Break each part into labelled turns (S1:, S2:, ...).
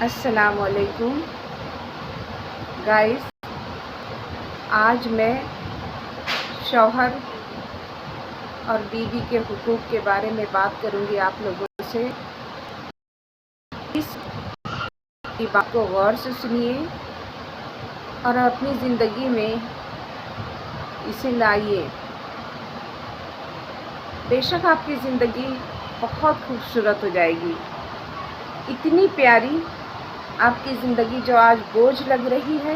S1: अस्सलामुअलैकुम गाइस। आज मैं शौहर और बीवी के हुकूक के बारे में बात करूंगी आप लोगों से। इस बात को गौर से सुनिए और अपनी ज़िंदगी में इसे लाइए। बेशक आपकी ज़िंदगी बहुत खूबसूरत हो जाएगी। इतनी प्यारी आपकी ज़िंदगी जो आज बोझ लग रही है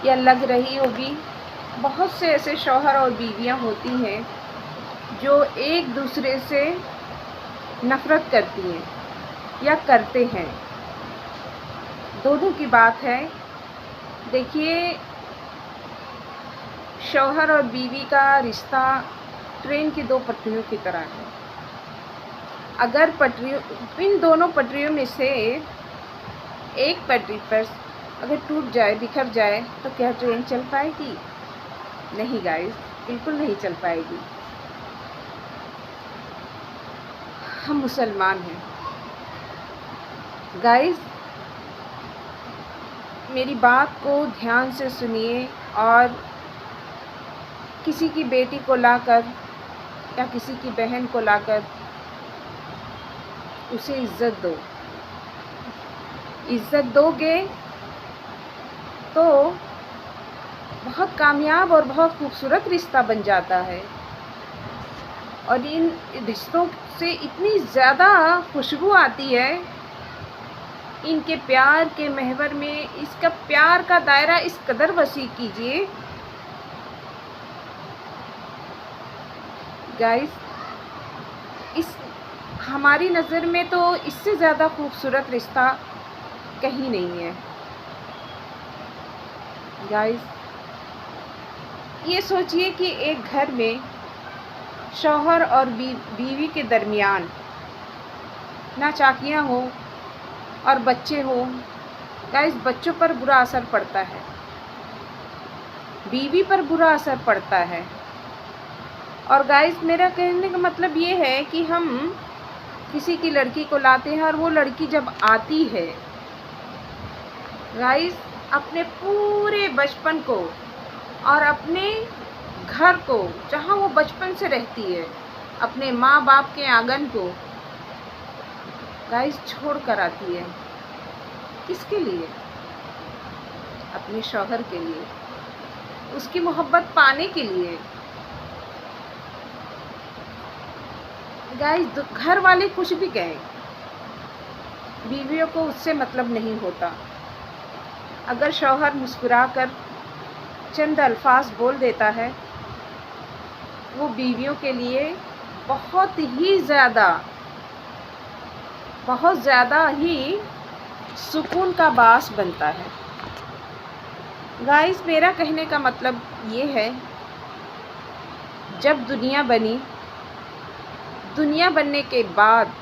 S1: या लग रही होगी। बहुत से ऐसे शौहर और बीवियां होती हैं जो एक दूसरे से नफ़रत करती हैं या करते हैं। दोनों की बात है। देखिए, शौहर और बीवी का रिश्ता ट्रेन की दो पटरियों की तरह है। अगर इन दोनों पटरियों में से एक पटरी पर अगर टूट जाए, बिखर जाए, तो क्या ट्रेन चल पाएगी? नहीं गाइस, बिल्कुल नहीं चल पाएगी। हम मुसलमान हैं गाइस। मेरी बात को ध्यान से सुनिए और किसी की बेटी को लाकर या किसी की बहन को लाकर उसे इज़्ज़त दो। इज़्ज़त दोगे तो बहुत कामयाब और बहुत खूबसूरत रिश्ता बन जाता है। और इन रिश्तों से इतनी ज़्यादा खुशबू आती है। इनके प्यार के महवर में इसका प्यार का दायरा इस कदर वसी कीजिए गाइस। इस हमारी नज़र में तो इससे ज़्यादा खूबसूरत रिश्ता कहीं नहीं है गाइस। ये सोचिए कि एक घर में शौहर और बीवी के दरमियान नाचाकियाँ हो और बच्चे हो गाइस। बच्चों पर बुरा असर पड़ता है, बीवी पर बुरा असर पड़ता है। और गाइस, मेरा कहने का मतलब ये है कि हम किसी की लड़की को लाते हैं और वो लड़की जब आती है गाइस, अपने पूरे बचपन को और अपने घर को जहाँ वो बचपन से रहती है, अपने माँ बाप के आंगन को गाइस छोड़ कर आती है। किसके लिए? अपने शौहर के लिए, उसकी मोहब्बत पाने के लिए गाइस। घर वाले कुछ भी कहें, बीवियों को उससे मतलब नहीं होता। अगर शौहर मुस्कुराकर चंद अल्फाज बोल देता है, वो बीवियों के लिए बहुत ज़्यादा ही सुकून का बास बनता है गाइस। मेरा कहने का मतलब ये है, जब दुनिया बनी, दुनिया बनने के बाद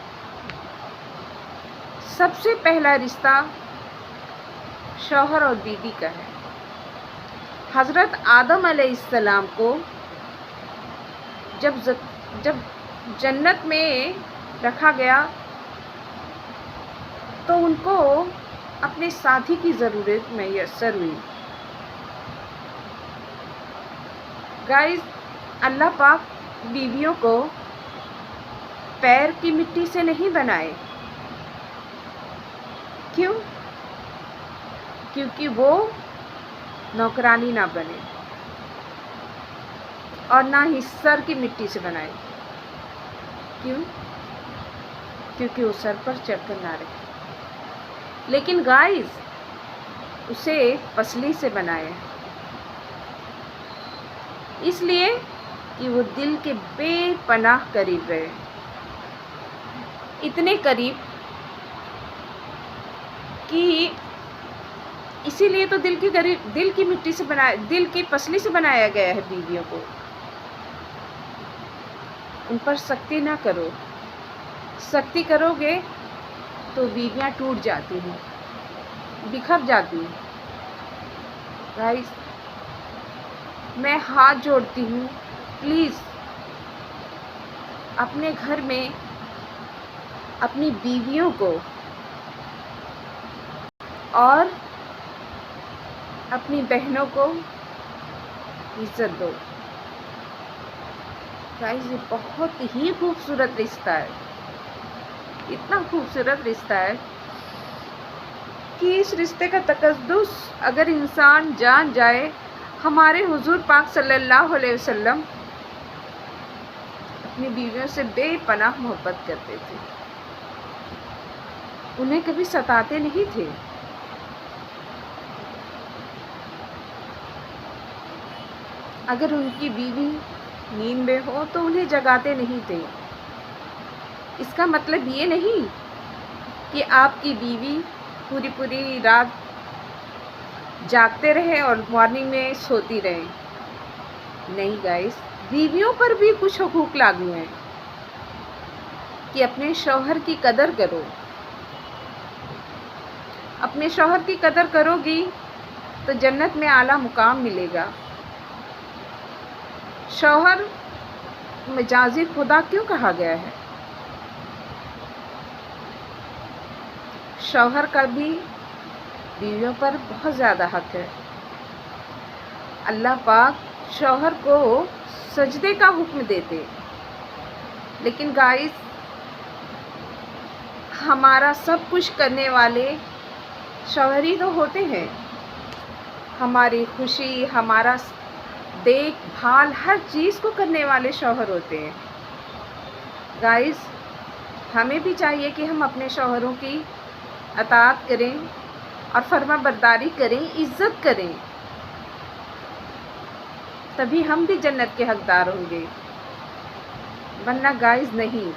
S1: सबसे पहला रिश्ता शौहर और बीवी का है। हज़रत आदम अलैहिस्सलाम को जब जन्नत में रखा गया तो उनको अपने साथी की ज़रूरत मैसर हुई गाइस। अल्लाह पाक बीवियों को पैर की मिट्टी से नहीं बनाए। क्यों? क्योंकि वो नौकरानी ना बने और ना ही सर की मिट्टी से बनाए। क्यों? क्योंकि वो सर पर चढ़कर ना रहे। लेकिन गाइस, उसे पसली से बनाए, इसलिए कि वो दिल के बेपनाह करीब रहे। इतने करीब कि इसीलिए तो दिल की मिट्टी से बनाया, दिल की पसली से बनाया गया है बीवियों को। उन पर सख्ती ना करो। सख्ती करोगे तो बीवियां टूट जाती हैं, बिखर जाती हैं गाइस। मैं हाथ जोड़ती हूँ, प्लीज़ अपने घर में अपनी बीवियों को और अपनी बहनों को इज़्ज़त दो। गाइस, ये बहुत ही खूबसूरत रिश्ता है, इतना खूबसूरत रिश्ता है कि इस रिश्ते का तकद्दुस अगर इंसान जान जाए। हमारे हुजूर पाक सल्लल्लाहु अलैहि वसल्लम अपनी बीवियों से बेपनाह मोहब्बत करते थे, उन्हें कभी सताते नहीं थे। अगर उनकी बीवी नींद में हो तो उन्हें जगाते नहीं थे। इसका मतलब ये नहीं कि आपकी बीवी पूरी पूरी रात जागते रहे और मॉर्निंग में सोती रहे। नहीं गाइस, बीवियों पर भी कुछ हुकूक लागू हैं कि अपने शौहर की कदर करो। अपने शौहर की कदर करोगी तो जन्नत में आला मुकाम मिलेगा। शौहर मजाजी खुदा क्यों कहा गया है? शौहर का भी बीवियों पर बहुत ज़्यादा हक है। अल्लाह पाक शौहर को सजदे का हुक्म देते, लेकिन गाइस, हमारा सब कुछ करने वाले शौहर ही तो होते हैं। हमारी खुशी, हमारा देखभाल, हर चीज़ को करने वाले शौहर होते हैं। गाइस, हमें भी चाहिए कि हम अपने शौहरों की अताअत करें और फर्माबरदारी करें, इज़्ज़त करें, तभी हम भी जन्नत के हकदार होंगे, वरना गाइस नहीं।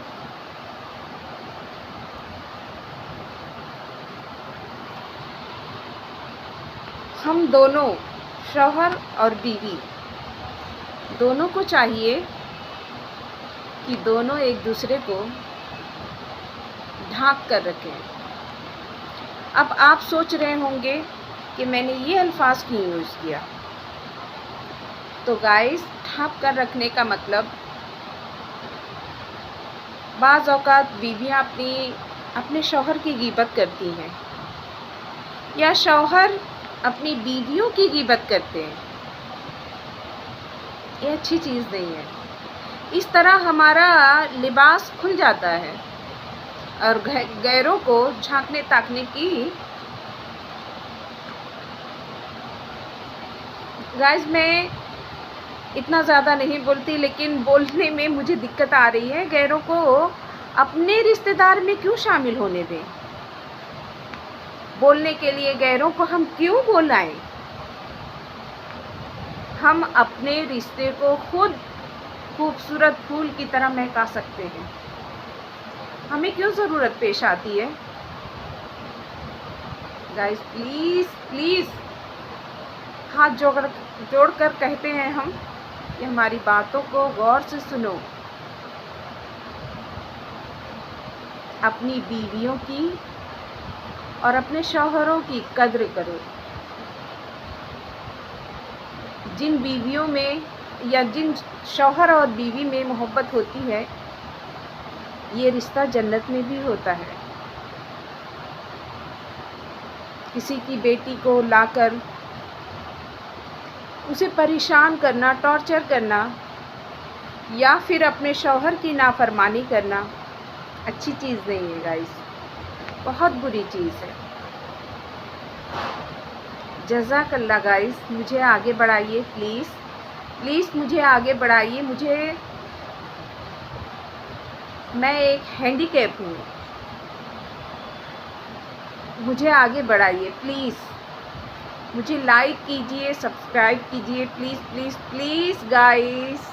S1: हम दोनों, शौहर और बीवी, दोनों को चाहिए कि दोनों एक दूसरे को ढाँक कर रखें। अब आप सोच रहे होंगे कि मैंने ये अल्फाज क्यों यूज़ किया। तो गाइस, ढाँप कर रखने का मतलब, बाज़ औक़ात बीवियाँ अपने शौहर की ग़ीबत करती हैं या शौहर अपनी बीवियों की ग़ीबत करते हैं। ये अच्छी चीज़ नहीं है। इस तरह हमारा लिबास खुल जाता है और गैरों को झांकने ताकने की। गाइस, मैं इतना ज़्यादा नहीं बोलती, लेकिन बोलने में मुझे दिक्कत आ रही है। गैरों को अपने रिश्तेदार में क्यों शामिल होने दें? बोलने के लिए गैरों को हम क्यों बुलाएं? हम अपने रिश्ते को खुद खूबसूरत फूल की तरह महका सकते हैं। हमें क्यों ज़रूरत पेश आती है? गाइस, प्लीज़ प्लीज़ हाथ जोड़कर कहते हैं हम कि हमारी बातों को गौर से सुनो। अपनी बीवियों की और अपने शौहरों की कद्र करो। जिन बीवियों में या जिन शौहर और बीवी में मोहब्बत होती है, ये रिश्ता जन्नत में भी होता है। किसी की बेटी को लाकर उसे परेशान करना, टॉर्चर करना या फिर अपने शौहर की नाफरमानी करना अच्छी चीज़ नहीं है गाइस, बहुत बुरी चीज़ है। जज़ाकल्लाह गाइस, मुझे आगे बढ़ाइए प्लीज़ प्लीज़, मुझे आगे बढ़ाइए। मैं एक हैंडीकैप हूँ, मुझे आगे बढ़ाइए प्लीज़। मुझे लाइक कीजिए, सब्सक्राइब कीजिए प्लीज़ प्लीज़ प्लीज़ गाइस।